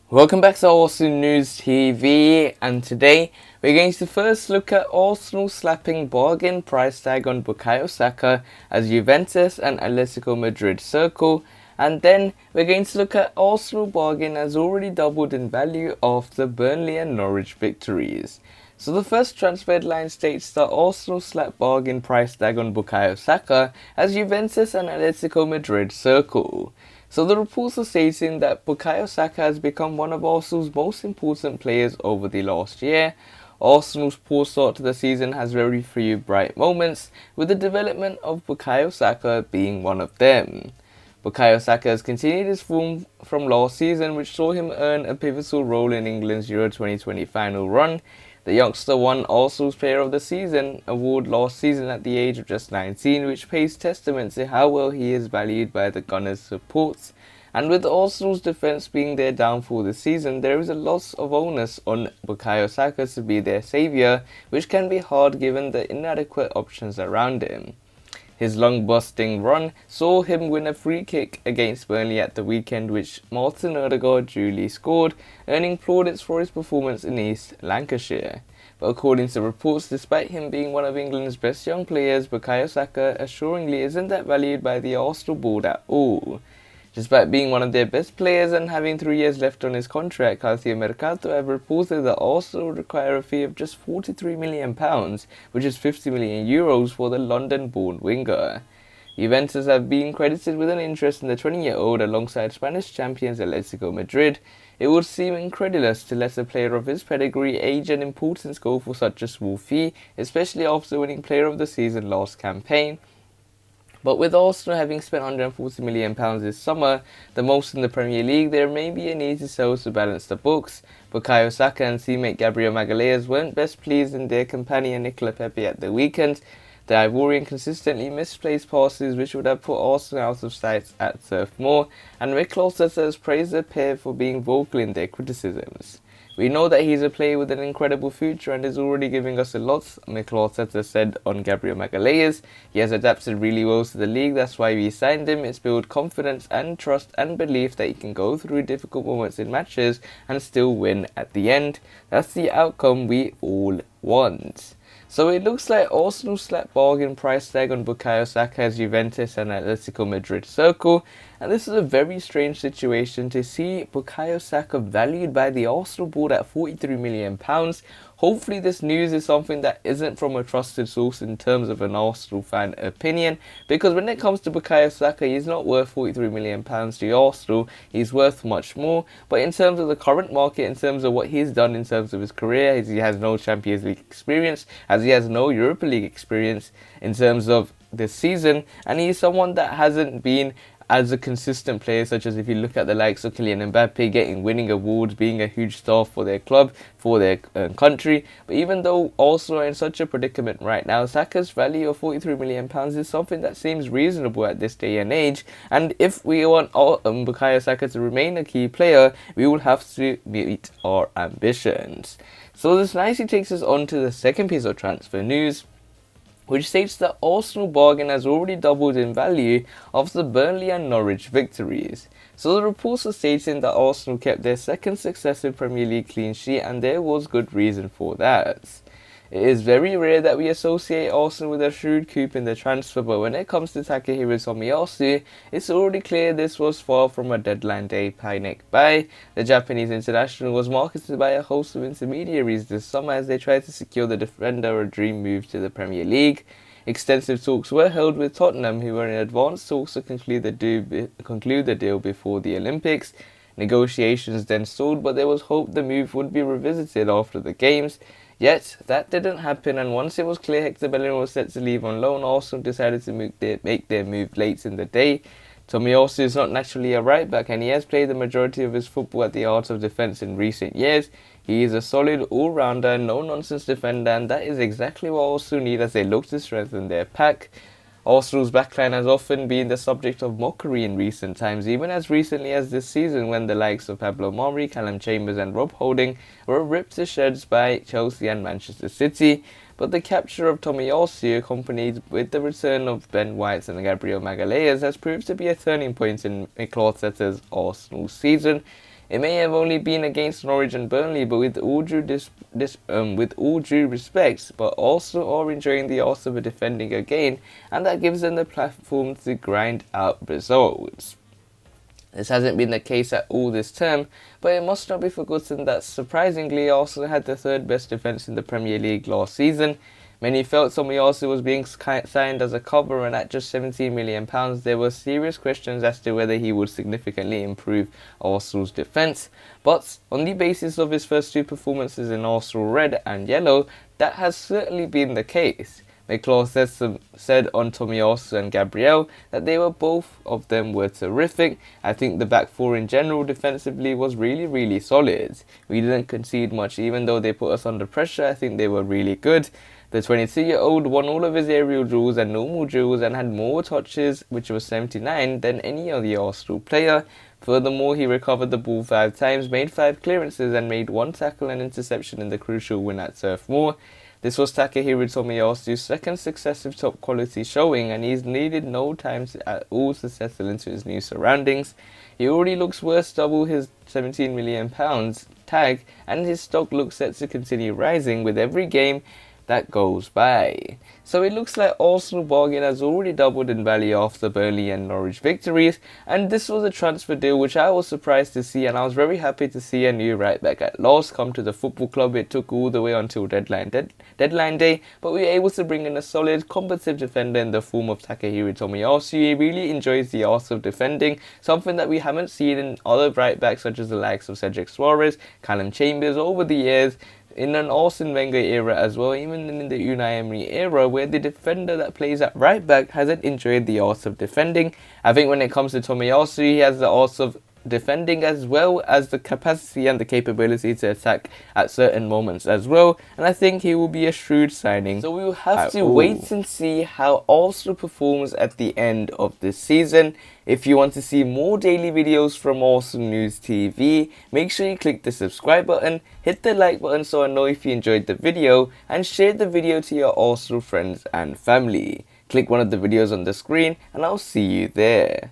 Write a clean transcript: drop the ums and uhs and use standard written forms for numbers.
Welcome back to Arsenal News TV, and today we're going to first look at Arsenal slapping bargain price tag on Bukayo Saka as Juventus and Atletico Madrid circle, and then we're going to look at Arsenal bargain has already doubled in value after Burnley and Norwich victories. So the first transfer headline states that Arsenal slap bargain price tag on Bukayo Saka as Juventus and Atletico Madrid circle. So the reports are stating that Bukayo Saka has become one of Arsenal's most important players over the last year. Arsenal's poor start to the season has very few bright moments, with the development of Bukayo Saka being one of them. Bukayo Saka has continued his form from last season, which saw him earn a pivotal role in England's Euro 2020 final run. The youngster won Arsenal's Player of the Season award last season at the age of just 19, which pays testament to how well he is valued by the Gunners' supports. And with Arsenal's defence being their downfall this season, there is a lot of onus on Bukayo Saka to be their saviour, which can be hard given the inadequate options around him. His long-busting run saw him win a free kick against Burnley at the weekend, which Martin Odegaard duly scored, earning plaudits for his performance in East Lancashire. But according to reports, despite him being one of England's best young players, Bukayo Saka assuringly isn't that valued by the Arsenal board at all. Despite being one of their best players and having 3 years left on his contract, Calciomercato have reported that Arsenal would require a fee of just £43 million, which is €50 million for the London-born winger. Juventus have been credited with an interest in the 20-year-old alongside Spanish champions Atletico Madrid. It would seem incredulous to let a player of his pedigree, age and importance go for such a small fee, especially after winning Player of the Season last campaign. But with Arsenal having spent £140 million this summer, the most in the Premier League, there may be a need to sell to balance the books. Bukayo Saka and teammate Gabriel Magalhaes weren't best pleased in their companion Nicola Pepe at the weekend. The Ivorian consistently misplaced passes which would have put Arsenal out of sight at Turf Moor, and Mikel Arteta has praised the pair for being vocal in their criticisms. We know that he's a player with an incredible future and is already giving us a lot, Mikel Arteta said on Gabriel Magalhaes. He has adapted really well to the league, that's why we signed him. It's built confidence and trust and belief that he can go through difficult moments in matches and still win at the end. That's the outcome we all want. So it looks like Arsenal slap bargain price tag on Bukayo Saka as Juventus and Atletico Madrid circle, and this is a very strange situation to see Bukayo Saka valued by the Arsenal board at £43 million. Hopefully this news is something that isn't from a trusted source in terms of an Arsenal fan opinion, because when it comes to Bukayo Saka, he's not worth £43 million to Arsenal, he's worth much more. But in terms of the current market, in terms of what he's done in terms of his career, as he has no Champions League experience, as he has no Europa League experience in terms of this season, and he's someone that hasn't been as a consistent player, such as if you look at the likes of Kylian Mbappe getting winning awards, being a huge star for their club, for their country. But even though Arsenal are in such a predicament right now, Saka's value of £43 million is something that seems reasonable at this day and age. And if we want Bukayo Saka to remain a key player, we will have to meet our ambitions. So this nicely takes us on to the second piece of transfer news, which states that Arsenal bargain has already doubled in value after the Burnley and Norwich victories. So the reports are stating that Arsenal kept their second successive Premier League clean sheet, and there was good reason for that. It is very rare that we associate Arsenal with a shrewd coup in the transfer, but when it comes to Takehiro Tomiyasu, it's already clear this was far from a deadline day panic buy. The Japanese international was marketed by a host of intermediaries this summer as they tried to secure the defender a dream move to the Premier League. Extensive talks were held with Tottenham, who were in advanced talks to conclude the deal before the Olympics. Negotiations then stalled, but there was hope the move would be revisited after the games. Yet, that didn't happen, and once it was clear Hector Bellerin was set to leave on loan, Arsenal decided to make their move late in the day. Tomiyasu is not naturally a right back, and he has played the majority of his football at the art of defence in recent years. He is a solid all-rounder, no-nonsense defender, and that is exactly what Arsenal need as they look to strengthen their pack. Arsenal's backline has often been the subject of mockery in recent times, even as recently as this season when the likes of Pablo Mari, Callum Chambers and Rob Holding were ripped to shreds by Chelsea and Manchester City. But the capture of Tomiyasu, accompanied with the return of Ben White and Gabriel Magalhaes, has proved to be a turning point in Mikel Arteta's Arsenal season. It may have only been against Norwich and Burnley, but with all due respect, but also are enjoying the odds of defending again, and that gives them the platform to grind out results. This hasn't been the case at all this term, but it must not be forgotten that surprisingly Arsenal had the third best defence in the Premier League last season. Many felt Tomiyasu was being signed as a cover, and at just £17 million there were serious questions as to whether he would significantly improve Arsenal's defence. But on the basis of his first two performances in Arsenal red and yellow, that has certainly been the case. McClaw said on Tomiyasu and Gabriel that both of them were terrific. I think the back four in general defensively was really solid. We didn't concede much even though they put us under pressure. I think they were really good. The 22-year-old won all of his aerial duels and normal duels and had more touches, which was 79, than any other Arsenal player. Furthermore, he recovered the ball 5 times, made 5 clearances and made 1 tackle and interception in the crucial win at Turf Moor. This was Takehiro Tomiyasu's second successive top quality showing, and he's needed no time at all to settle into his new surroundings. He already looks worth double his £17 million tag, and his stock looks set to continue rising with every game that goes by. So it looks like Arsenal bargain has already doubled in value after Burnley and Norwich victories, and this was a transfer deal which I was surprised to see, and I was very happy to see a new right back at last come to the football club. It took all the way until deadline day, but we were able to bring in a solid, combative defender in the form of Takehiro Tomiyasu. He really enjoys the art of defending, something that we haven't seen in other right backs such as the likes of Cedric Suarez, Callum Chambers over the years, in an Arsene Wenger era as well, even in the Unai Emery era, where the defender that plays at right back hasn't enjoyed the art of defending. I think when it comes to Tomiyasu, he has the art of defending as well as the capacity and the capability to attack at certain moments as well, and I think he will be a shrewd signing. So we will have to wait and see how Arsenal performs at the end of this season. If you want to see more daily videos from Arsenal News TV, make sure you click the subscribe button, hit the like button so I know if you enjoyed the video, and share the video to your Arsenal friends and family. Click one of the videos on the screen and I'll see you there.